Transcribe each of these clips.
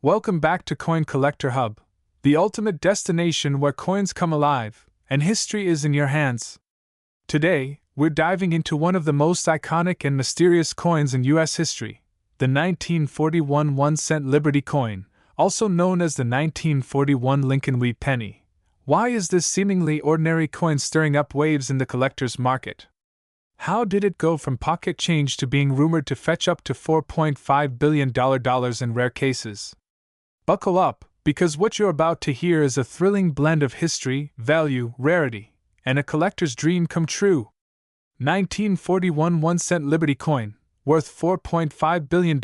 Welcome back to Coin Collector Hub, the ultimate destination where coins come alive and history is in your hands. Today, we're diving into one of the most iconic and mysterious coins in U.S. history, the 1941 1-cent Liberty coin, also known as the 1941 Lincoln Wheat penny. Why is this seemingly ordinary coin stirring up waves in the collector's market? How did it go from pocket change to being rumored to fetch up to $4.5 billion in rare cases? Buckle up, because what you're about to hear is a thrilling blend of history, value, rarity, and a collector's dream come true. 1941 1-cent Liberty coin, worth $4.5 billion?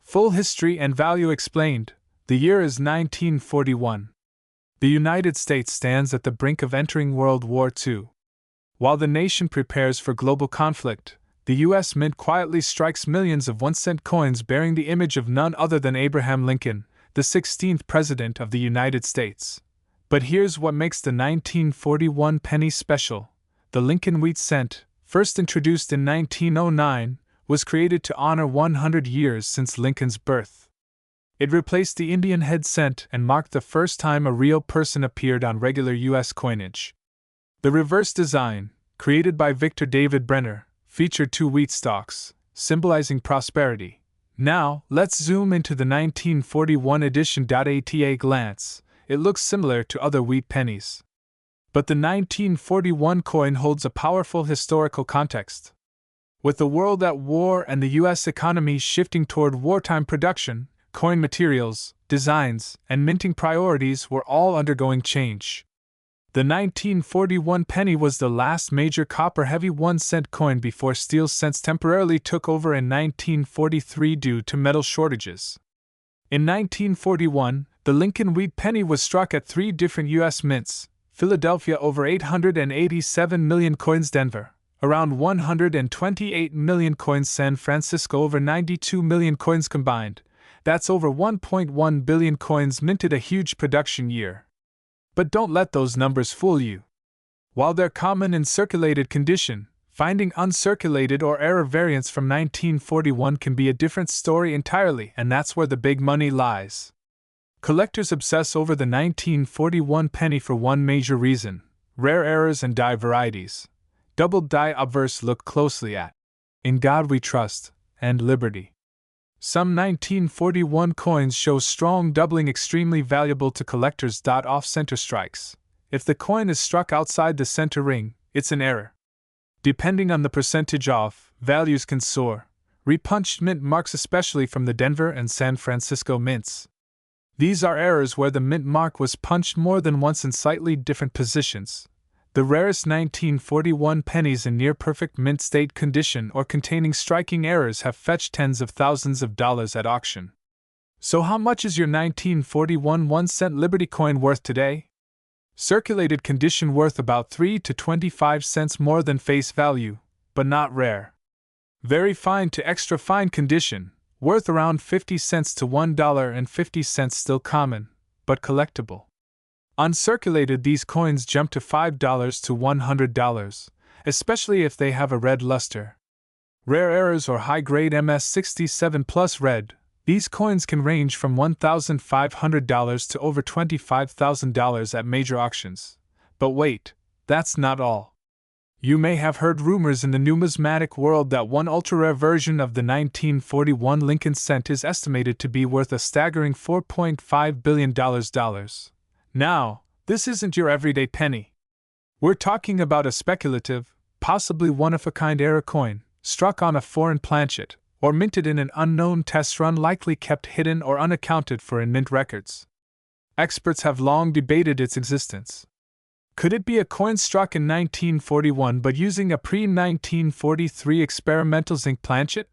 Full history and value explained. The year is 1941. The United States stands at the brink of entering World War II. While the nation prepares for global conflict, the U.S. Mint quietly strikes millions of 1-cent coins bearing the image of none other than Abraham Lincoln, the 16th President of the United States. But here's what makes the 1941 penny special. The Lincoln Wheat cent, first introduced in 1909, was created to honor 100 years since Lincoln's birth. It replaced the Indian head cent and marked the first time a real person appeared on regular U.S. coinage. The reverse design, created by Victor David Brenner, featured two wheat stalks, symbolizing prosperity. Now, let's zoom into the 1941 edition. At a glance, it looks similar to other wheat pennies. But the 1941 coin holds a powerful historical context. With the world at war and the U.S. economy shifting toward wartime production, coin materials, designs, and minting priorities were all undergoing change. The 1941 penny was the last major copper-heavy 1-cent coin before steel cents temporarily took over in 1943 due to metal shortages. In 1941, the Lincoln Wheat penny was struck at 3 different U.S. mints: Philadelphia over 887 million coins, Denver around 128 million coins, San Francisco over 92 million coins combined. That's over 1.1 billion coins minted, a huge production year. But don't let those numbers fool you. While they're common in circulated condition, finding uncirculated or error variants from 1941 can be a different story entirely, and that's where the big money lies. Collectors obsess over the 1941 penny for one major reason: rare errors and die varieties. Double die obverse. Look closely at In God We Trust and Liberty. Some 1941 coins show strong doubling, extremely valuable to collectors. Off-center strikes. If the coin is struck outside the center ring, it's an error. Depending on the percentage off, values can soar. Repunched mint marks, especially from the Denver and San Francisco mints. These are errors where the mint mark was punched more than once in slightly different positions. The rarest 1941 pennies in near-perfect mint state condition or containing striking errors have fetched tens of thousands of dollars at auction. So how much is your 1941 1-cent Liberty coin worth today? Circulated condition worth about 3 to 25 cents more than face value, but not rare. Very fine to extra fine condition, worth around 50 cents to $1.50, still common, but collectible. Uncirculated, these coins jump to $5 to $100, especially if they have a red luster. Rare errors or high-grade MS67 plus red, these coins can range from $1,500 to over $25,000 at major auctions. But wait, that's not all. You may have heard rumors in the numismatic world that one ultra-rare version of the 1941 Lincoln cent is estimated to be worth a staggering $4.5 billion. Now, this isn't your everyday penny. We're talking about a speculative, possibly one-of-a-kind era coin, struck on a foreign planchet, or minted in an unknown test run, likely kept hidden or unaccounted for in mint records. Experts have long debated its existence. Could it be a coin struck in 1941 but using a pre-1943 experimental zinc planchet?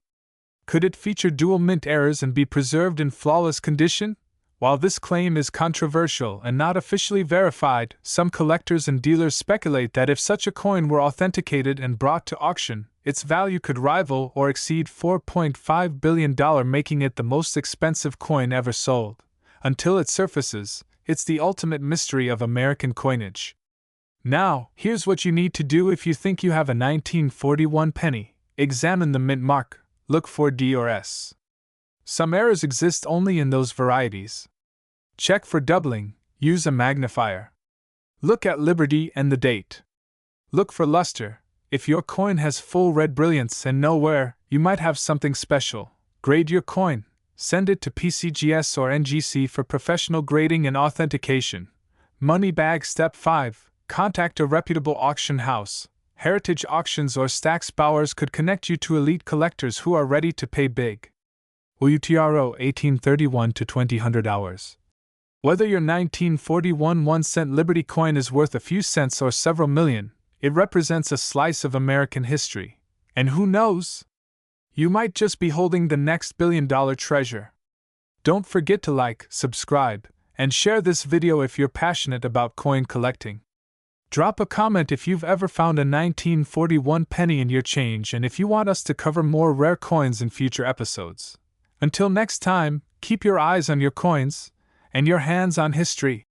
Could it feature dual mint errors and be preserved in flawless condition? While this claim is controversial and not officially verified, some collectors and dealers speculate that if such a coin were authenticated and brought to auction, its value could rival or exceed $4.5 billion, making it the most expensive coin ever sold. Until it surfaces, it's the ultimate mystery of American coinage. Now, here's what you need to do if you think you have a 1941 penny. Examine the mint mark, look for D or S. Some errors exist only in those varieties. Check for doubling, use a magnifier. Look at Liberty and the date. Look for luster. If your coin has full red brilliance and no wear, you might have something special. Grade your coin. Send it to PCGS or NGC for professional grading and authentication. Money bag Step 5. Contact a reputable auction house. Heritage Auctions or Stax Bowers could connect you to elite collectors who are ready to pay big. UTRO 1831 to 2000 hours. Whether your 1941 1-cent Liberty coin is worth a few cents or several million, it represents a slice of American history. And who knows? You might just be holding the next billion-dollar treasure. Don't forget to like, subscribe, and share this video if you're passionate about coin collecting. Drop a comment if you've ever found a 1941 penny in your change and if you want us to cover more rare coins in future episodes. Until next time, keep your eyes on your coins and your hands on history.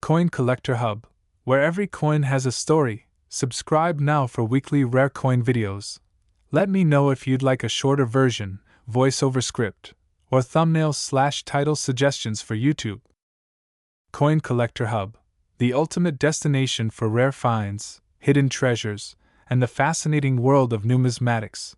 Coin Collector Hub, where every coin has a story. Subscribe now for weekly rare coin videos. Let me know if you'd like a shorter version, voiceover script, or thumbnail/title suggestions for YouTube. Coin Collector Hub, the ultimate destination for rare finds, hidden treasures, and the fascinating world of numismatics.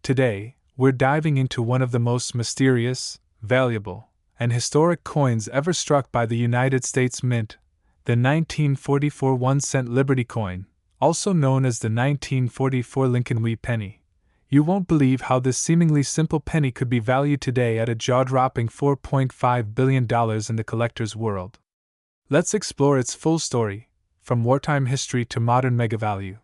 Today, we're diving into one of the most mysterious, valuable, and historic coins ever struck by the United States Mint, the 1944 1-cent Liberty coin, also known as the 1944 Lincoln Wheat penny. You won't believe how this seemingly simple penny could be valued today at a jaw-dropping $4.5 billion in the collector's world. Let's explore its full story, from wartime history to modern mega value.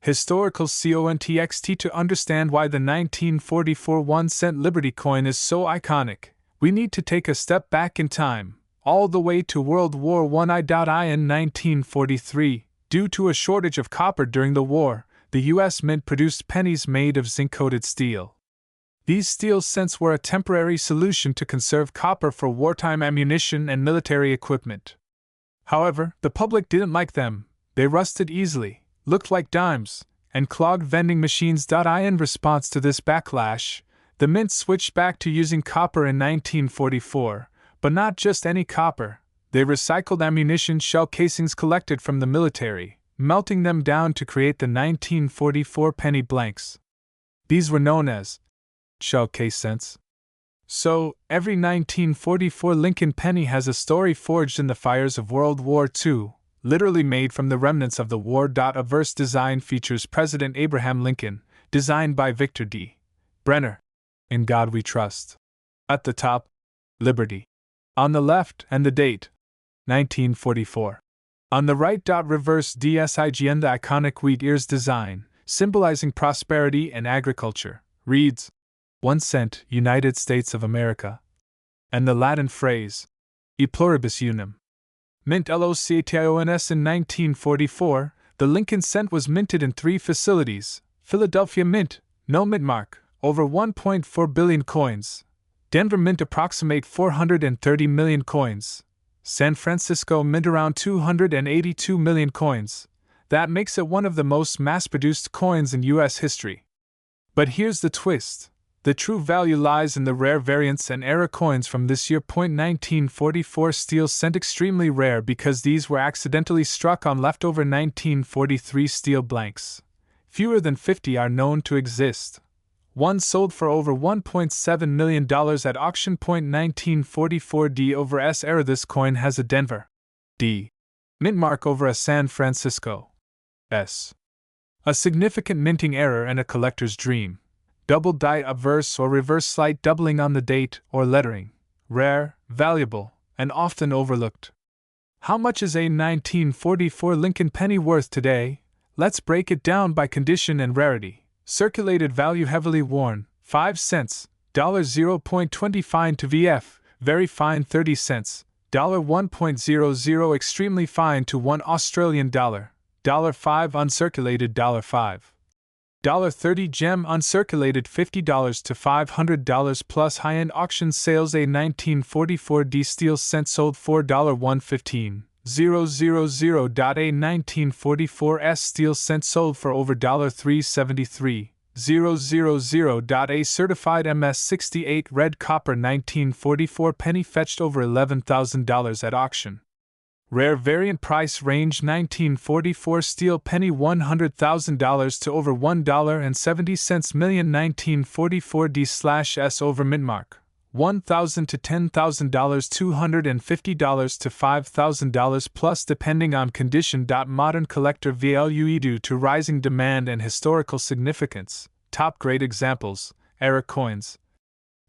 Historical context. To understand why the 1944 1-cent Liberty coin is so iconic, we need to take a step back in time, all the way to World War I. In 1943, due to a shortage of copper during the war, the U.S. Mint produced pennies made of zinc-coated steel. These steel cents were a temporary solution to conserve copper for wartime ammunition and military equipment. However, the public didn't like them. They rusted easily, looked like dimes, and clogged vending machines. In response to this backlash, the Mint switched back to using copper in 1944, but not just any copper. They recycled ammunition shell casings collected from the military, melting them down to create the 1944 penny blanks. These were known as shell case cents. So, every 1944 Lincoln penny has a story forged in the fires of World War II, literally made from the remnants of the war. A verse design features President Abraham Lincoln, designed by Victor D. Brenner. In God We Trust. At the top, Liberty. On the left, and the date, 1944. On the right. Reverse DSIGN. The iconic wheat ears design, symbolizing prosperity and agriculture, reads 1 cent, United States of America. And the Latin phrase, E pluribus unum. Mint LOCATIONS. In 1944, the Lincoln cent was minted in 3 facilities: Philadelphia Mint, no mint mark, over 1.4 billion coins; Denver Mint, approximate 430 million coins; San Francisco Mint, around 282 million coins. That makes it one of the most mass-produced coins in U.S. history. But here's the twist. The true value lies in the rare variants and era coins from this year. 1944 steel cent, extremely rare because these were accidentally struck on leftover 1943 steel blanks. Fewer than 50 are known to exist. One sold for over $1.7 million at auction. 1944 D over S era. This coin has a Denver D mint mark over a San Francisco S. A significant minting error and a collector's dream. Double die obverse or reverse slight doubling on the date or lettering. Rare, valuable, and often overlooked. How much is a 1944 Lincoln penny worth today? Let's break it down by condition and rarity. Circulated value: heavily worn, 5 cents, $0.20 fine to VF, very fine 30 cents, $1.00 extremely fine to $1 Australian dollar, $5 uncirculated $5. $30 gem uncirculated $50 to $500 plus high-end auction sales. A 1944 D steel cent sold for $115,000. A 1944 S steel cent sold for over $373. A certified MS68 red copper 1944 penny fetched over $11,000 at auction. Rare variant price range 1944 steel penny $100,000 to over $1.70 million 1944 D/S over mintmark $1,000 to $10,000 $250 to $5,000 plus depending on condition. Modern collector value due to rising demand and historical significance. Top grade examples, era coins,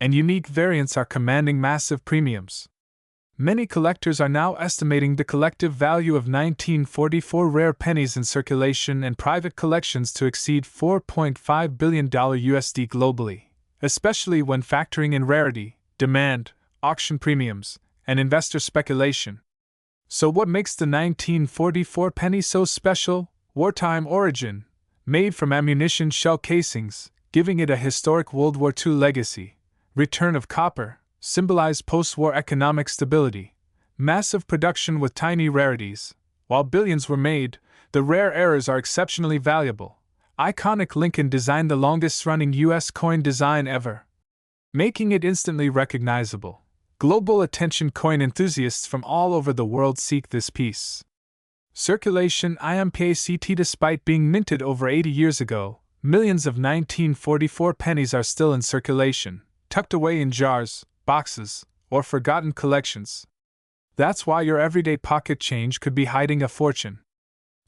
and unique variants are commanding massive premiums. Many collectors are now estimating the collective value of 1944 rare pennies in circulation and private collections to exceed $4.5 billion USD globally, especially when factoring in rarity, demand, auction premiums, and investor speculation. So what makes the 1944 penny so special? Wartime origin, made from ammunition shell casings, giving it a historic World War II legacy. Return of copper, symbolized post-war economic stability. Massive production with tiny rarities. While billions were made, the rare errors are exceptionally valuable. Iconic Lincoln designed the longest-running U.S. coin design ever, making it instantly recognizable. Global attention. Coin enthusiasts from all over the world seek this piece. Circulation IMPACT. Despite being minted over 80 years ago, millions of 1944 pennies are still in circulation, tucked away in jars, boxes, or forgotten collections. That's why your everyday pocket change could be hiding a fortune.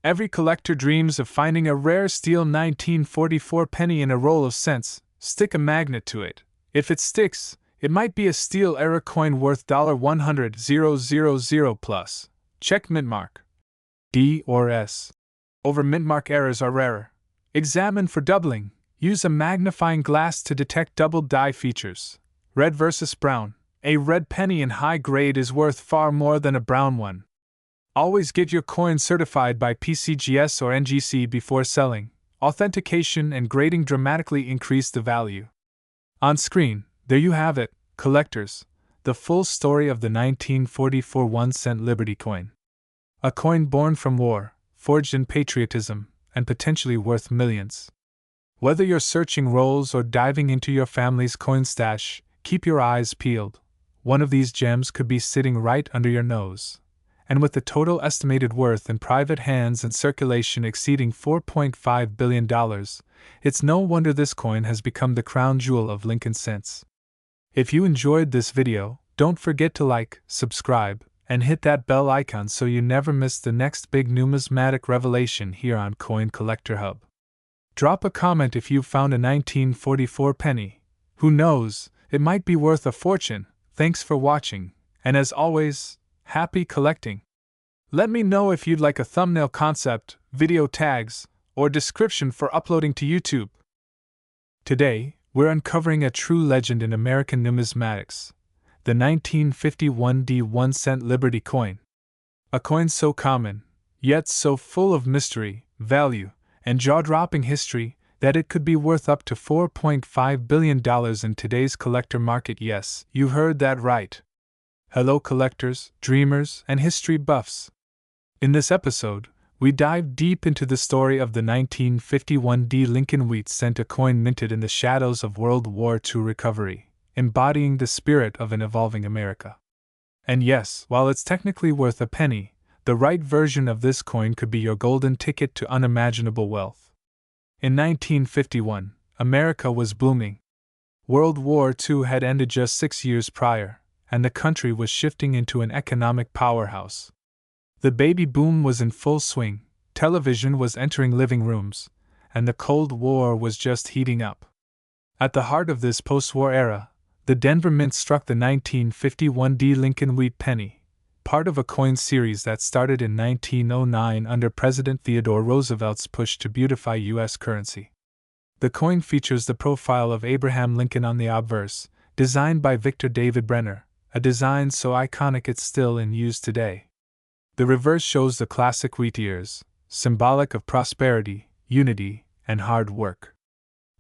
Every collector dreams of finding a rare steel 1944 penny in a roll of cents. Stick a magnet to it. If it sticks, it might be a steel era coin worth $100,000 plus. Check mintmark. D or S. Over mintmark errors are rarer. Examine for doubling. Use a magnifying glass to detect double die features. Red versus brown. A red penny in high grade is worth far more than a brown one. Always get your coin certified by PCGS or NGC before selling. Authentication and grading dramatically increase the value. On screen, there you have it, collectors, the full story of the 1944 1-cent Liberty coin. A coin born from war, forged in patriotism, and potentially worth millions. Whether you're searching rolls or diving into your family's coin stash, keep your eyes peeled. One of these gems could be sitting right under your nose. And with the total estimated worth in private hands and circulation exceeding $4.5 billion, it's no wonder this coin has become the crown jewel of Lincoln cents. If you enjoyed this video, don't forget to like, subscribe, and hit that bell icon so you never miss the next big numismatic revelation here on Coin Collector Hub. Drop a comment if you found a 1944 penny. Who knows, it might be worth a fortune. Thanks for watching, and as always, happy collecting. Let me know if you'd like a thumbnail concept, video tags, or description for uploading to YouTube. Today, we're uncovering a true legend in American numismatics, the 1951 1-cent Liberty coin. A coin so common, yet so full of mystery, value, and jaw-dropping history that it could be worth up to $4.5 billion in today's collector market. Yes, you heard that right. Hello collectors, dreamers, and history buffs. In this episode, we dive deep into the story of the 1951 Lincoln wheat cent, a coin minted in the shadows of World War II recovery, embodying the spirit of an evolving America. And yes, while it's technically worth a penny, the right version of this coin could be your golden ticket to unimaginable wealth. In 1951, America was blooming. World War II had ended just 6 years prior, and the country was shifting into an economic powerhouse. The baby boom was in full swing, television was entering living rooms, and the Cold War was just heating up. At the heart of this post-war era, the Denver Mint struck the 1951 Lincoln wheat penny, part of a coin series that started in 1909 under President Theodore Roosevelt's push to beautify U.S. currency. The coin features the profile of Abraham Lincoln on the obverse, designed by Victor David Brenner, a design so iconic it's still in use today. The reverse shows the classic wheat ears, symbolic of prosperity, unity, and hard work.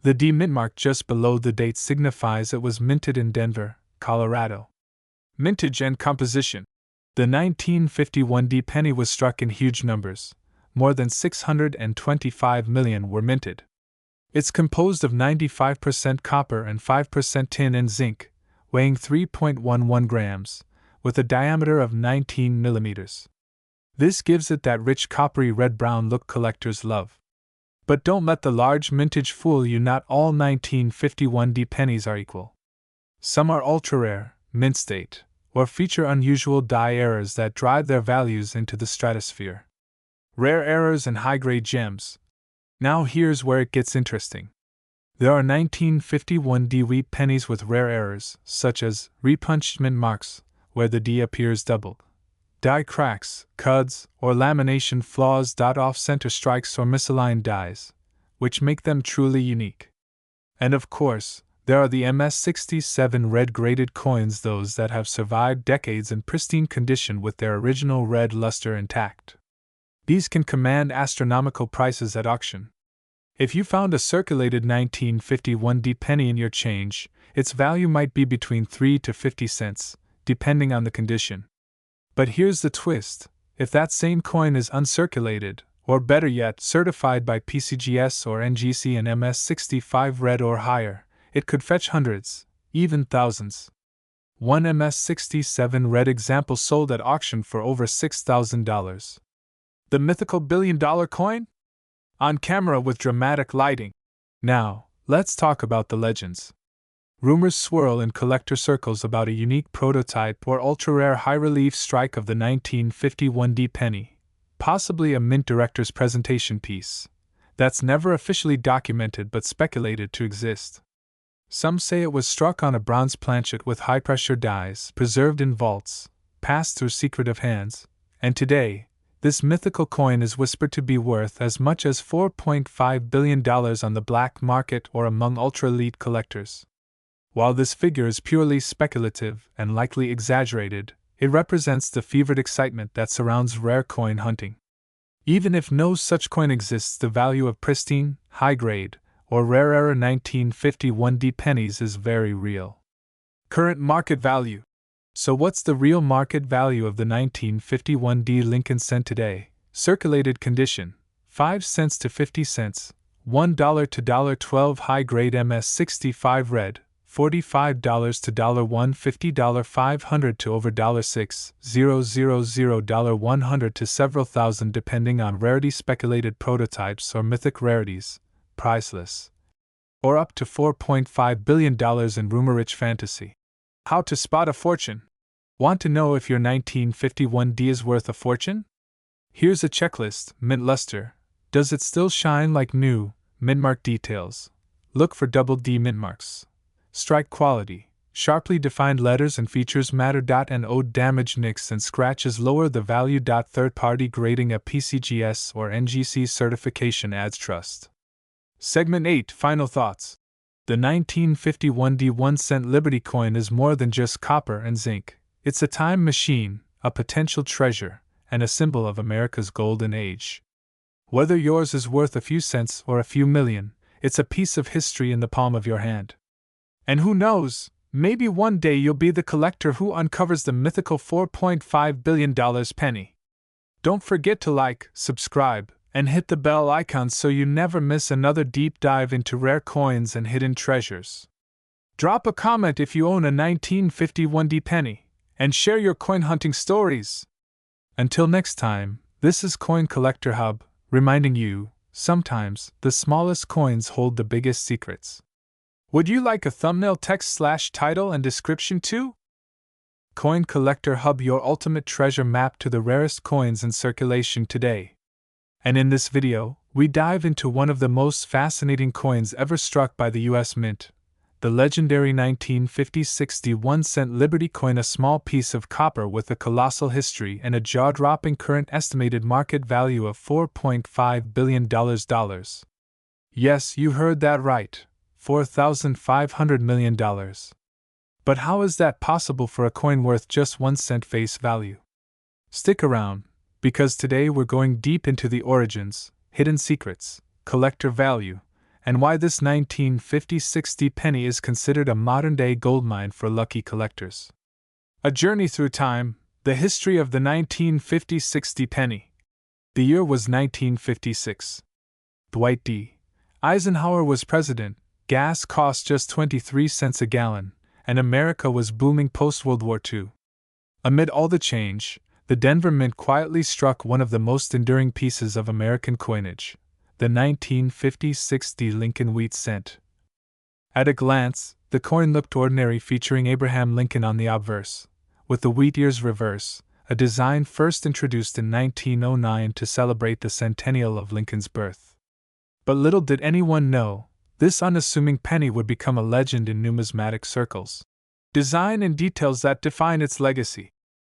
The D mint mark just below the date signifies it was minted in Denver, Colorado. Mintage and composition. The 1951 D penny was struck in huge numbers. More than 625 million were minted. It's composed of 95% copper and 5% tin and zinc, weighing 3.11 grams, with a diameter of 19 millimeters. This gives it that rich coppery red-brown look collectors love. But don't let the large mintage fool you, not all 1951D pennies are equal. Some are ultra-rare, mint state, or feature unusual die errors that drive their values into the stratosphere. Rare errors and high-grade gems. Now here's where it gets interesting. There are 1951D wheat pennies with rare errors, such as repunched mint marks, where the D appears doubled, die cracks, cuds, or lamination flaws, off-center strikes or misaligned dies, which make them truly unique. And of course, there are the MS-67 red-graded coins, those that have survived decades in pristine condition with their original red luster intact. These can command astronomical prices at auction. If you found a circulated 1951D penny in your change, its value might be between 3 to 50 cents, depending on the condition. But here's the twist: if that same coin is uncirculated, or better yet, certified by PCGS or NGC and MS-65 red or higher, it could fetch hundreds, even thousands. One MS-67 red example sold at auction for over $6,000. The mythical billion-dollar coin? On camera with dramatic lighting. Now, let's talk about the legends. Rumors swirl in collector circles about a unique prototype or ultra-rare high-relief strike of the 1951D penny, possibly a mint director's presentation piece, that's never officially documented but speculated to exist. Some say it was struck on a bronze planchet with high-pressure dies, preserved in vaults, passed through secretive hands, and today, this mythical coin is whispered to be worth as much as $4.5 billion on the black market or among ultra-elite collectors. While this figure is purely speculative and likely exaggerated, it represents the fevered excitement that surrounds rare coin hunting. Even if no such coin exists, the value of pristine, high-grade, or rare-era 1951D pennies is very real. Current market value. So what's the real market value of the 1951D Lincoln cent today? Circulated condition, 5 cents to 50 cents, $1 to $12 high-grade MS-65 red, $45 to $150, $500 to over $6,000, $100 to several thousand depending on rarity, speculated prototypes or mythic rarities, priceless. Or up to $4.5 billion in rumor-rich fantasy. How to spot a fortune? Want to know if your 1951D is worth a fortune? Here's a checklist. Mint luster. Does it still shine like new? Mint mark details. Look for double D mint marks. Strike quality. Sharply defined letters and features matter. No damage, nicks and scratches lower the value. Third-party grading, a PCGS or NGC certification adds trust. Segment 8. Final thoughts. The 1951D 1-cent Liberty coin is more than just copper and zinc. It's a time machine, a potential treasure, and a symbol of America's golden age. Whether yours is worth a few cents or a few million, it's a piece of history in the palm of your hand. And who knows, maybe one day you'll be the collector who uncovers the mythical $4.5 billion penny. Don't forget to like, subscribe, and hit the bell icon so you never miss another deep dive into rare coins and hidden treasures. Drop a comment if you own a 1951D penny, and share your coin hunting stories. Until next time, this is Coin Collector Hub, reminding you, sometimes the smallest coins hold the biggest secrets. Would you like a thumbnail text/title and description too? Coin Collector Hub, your ultimate treasure map to the rarest coins in circulation today. And in this video, we dive into one of the most fascinating coins ever struck by the US Mint, the legendary 1950-60 1-cent Liberty coin, a small piece of copper with a colossal history and a jaw-dropping current estimated market value of $4.5 billion. Yes, you heard that right, $4,500 million. But how is that possible for a coin worth just 1 cent face value? Stick around, because today we're going deep into the origins, hidden secrets, collector value, and why this 1950-60 penny is considered a modern-day goldmine for lucky collectors. A journey through time, the history of the 1950-60 penny. The year was 1956. Dwight D. Eisenhower was president, gas cost just 23 cents a gallon, and America was booming post-World War II. Amid all the change, the Denver Mint quietly struck one of the most enduring pieces of American coinage, the 1956 Lincoln wheat cent. At a glance, the coin looked ordinary, featuring Abraham Lincoln on the obverse, with the wheat ears reverse, a design first introduced in 1909 to celebrate the centennial of Lincoln's birth. But little did anyone know, this unassuming penny would become a legend in numismatic circles. Design and details that define its legacy.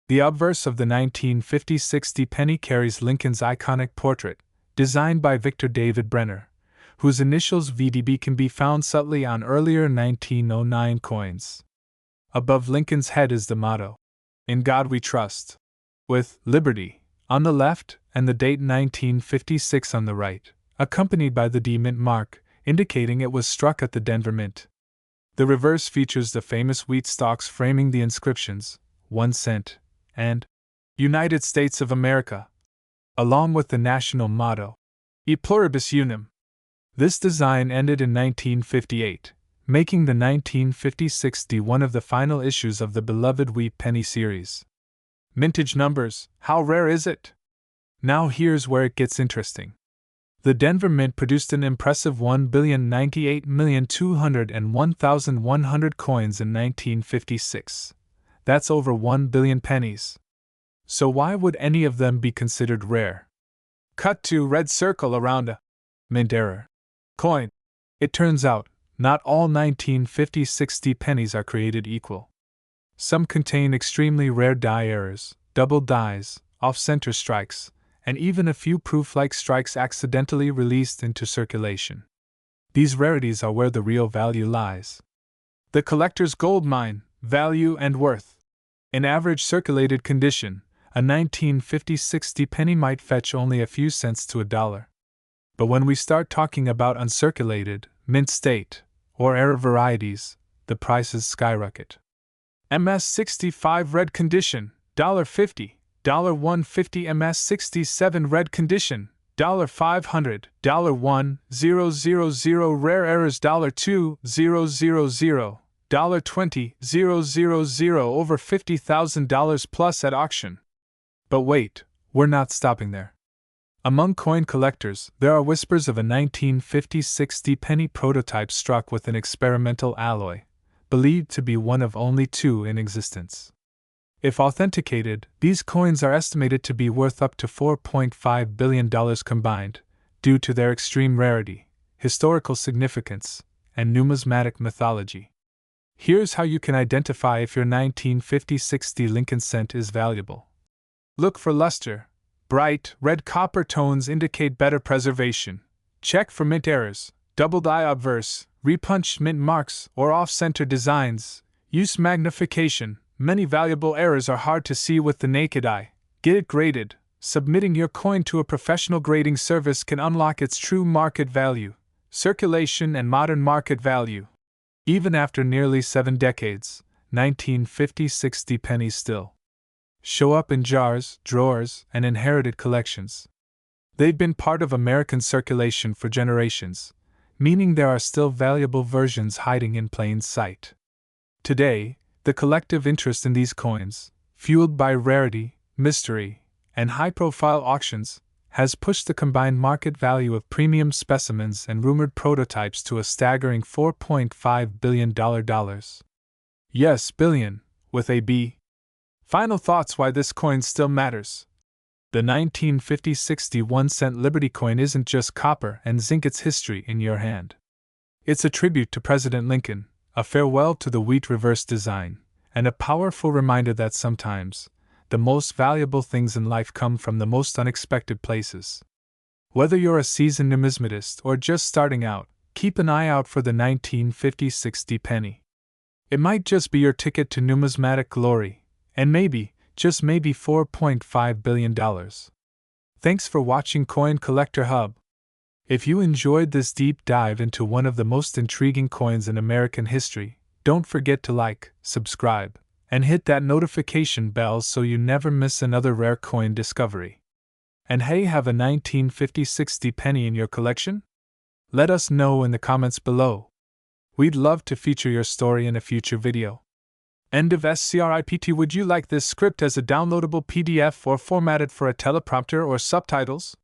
The obverse of the 1956 penny carries Lincoln's iconic portrait, designed by Victor David Brenner, whose initials VDB can be found subtly on earlier 1909 coins. Above Lincoln's head is the motto, "In God We Trust," with "Liberty" on the left and the date 1956 on the right, accompanied by the D Mint mark, indicating it was struck at the Denver Mint. The reverse features the famous wheat stalks framing the inscriptions, 1 cent, and United States of America, along with the national motto, E Pluribus Unum. This design ended in 1958, making the 1956 one of the final issues of the beloved wheat penny series. Mintage numbers, how rare is it? Now here's where it gets interesting. The Denver Mint produced an impressive 1,098,201,100 coins in 1956. That's over 1 billion pennies. So why would any of them be considered rare? Cut to red circle around a mint error coin. It turns out, not all 1956 pennies are created equal. Some contain extremely rare die errors, double dies, off-center strikes, and even a few proof-like strikes accidentally released into circulation. These rarities are where the real value lies. The collector's gold mine, value and worth. In average circulated condition, a 1956 penny might fetch only a few cents to $1. But when we start talking about uncirculated, mint state, or error varieties, the prices skyrocket. MS65 red condition, $1.50, $1.50. MS67 red condition, $500, $1,000. Rare errors, $2,000, $20,000, over $50,000 plus at auction. But wait, we're not stopping there. Among coin collectors, there are whispers of a 1956 penny prototype struck with an experimental alloy, believed to be one of only 2 in existence. If authenticated, these coins are estimated to be worth up to $4.5 billion combined, due to their extreme rarity, historical significance, and numismatic mythology. Here's how you can identify if your 1956 Lincoln cent is valuable. Look for luster. Bright, red copper tones indicate better preservation. Check for mint errors, double die obverse, repunched mint marks, or off-center designs. Use magnification. Many valuable errors are hard to see with the naked eye. Get it graded. Submitting your coin to a professional grading service can unlock its true market value, circulation, and modern market value. Even after nearly 7 decades, 1956 pennies still show up in jars, drawers, and inherited collections. They've been part of American circulation for generations, meaning there are still valuable versions hiding in plain sight. Today, the collective interest in these coins, fueled by rarity, mystery, and high-profile auctions, has pushed the combined market value of premium specimens and rumored prototypes to a staggering $4.5 billion. Yes, billion, with a B. Final thoughts why this coin still matters. The 1956 1 cent Liberty coin isn't just copper and zinc, it's history in your hand. It's a tribute to President Lincoln, a farewell to the wheat reverse design, and a powerful reminder that sometimes, the most valuable things in life come from the most unexpected places. Whether you're a seasoned numismatist or just starting out, keep an eye out for the 1956 penny. It might just be your ticket to numismatic glory, and maybe, just maybe $4.5 billion. Thanks for watching Coin Collector Hub. If you enjoyed this deep dive into one of the most intriguing coins in American history, don't forget to like, subscribe, and hit that notification bell so you never miss another rare coin discovery. And hey, have a 1956 penny in your collection? Let us know in the comments below. We'd love to feature your story in a future video. End of script. Would you like this script as a downloadable PDF or formatted for a teleprompter or subtitles?